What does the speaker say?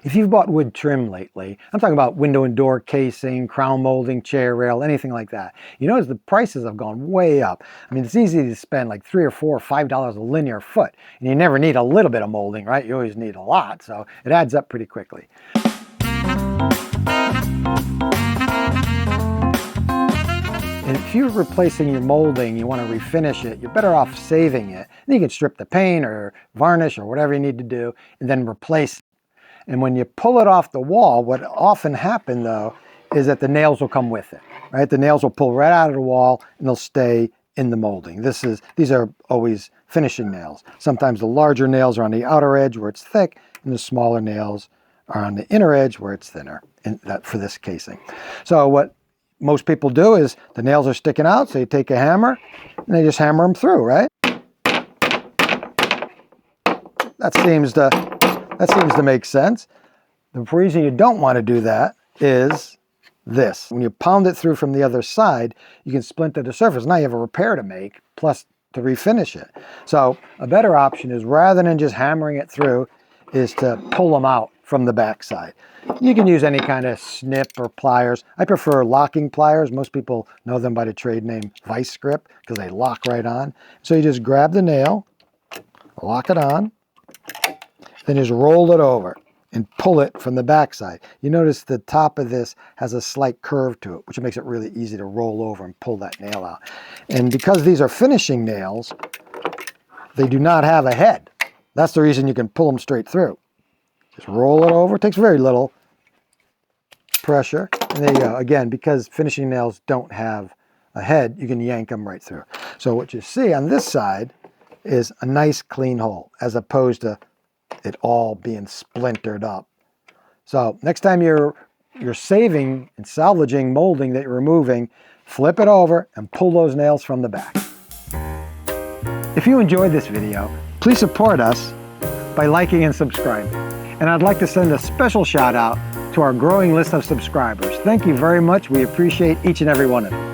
If you've bought wood trim lately, I'm talking about window and door casing, crown molding, chair rail, anything like that. You notice the prices have gone way up. I mean, it's easy to spend like $3 or $4 or $5 a linear foot, and you never need a little bit of molding, right? You always need a lot, so it adds up pretty quickly. And if you're replacing your molding, you want to refinish it, you're better off saving it. And you can strip the paint or varnish or whatever you need to do, and then replace it. And when you pull it off the wall, what often happens though, is that the nails will come with it, right? The nails will pull right out of the wall and they'll stay in the molding. These are always finishing nails. Sometimes the larger nails are on the outer edge where it's thick, and the smaller nails are on the inner edge where it's thinner, for this casing. So what most people do is the nails are sticking out, so you take a hammer and they just hammer them through, right? That seems to make sense. The reason you don't want to do that is this. When you pound it through from the other side, you can splinter the surface. Now you have a repair to make, plus to refinish it. So a better option is, rather than just hammering it through, is to pull them out from the back side. You can use any kind of snip or pliers. I prefer locking pliers. Most people know them by the trade name vice grip because they lock right on. So you just grab the nail, lock it on, then just roll it over and pull it from the back side. You notice the top of this has a slight curve to it, which makes it really easy to roll over and pull that nail out. And because these are finishing nails, they do not have a head. That's the reason you can pull them straight through. Just roll it over. It takes very little pressure. And there you go. Again, because finishing nails don't have a head, you can yank them right through. So what you see on this side is a nice clean hole, as opposed to it all being splintered up. So next time you're saving and salvaging molding that you're removing, flip it over and pull those nails from the back. If you enjoyed this video, please support us by liking and subscribing. And I'd like to send a special shout out to our growing list of subscribers. Thank you very much. We appreciate each and every one of you.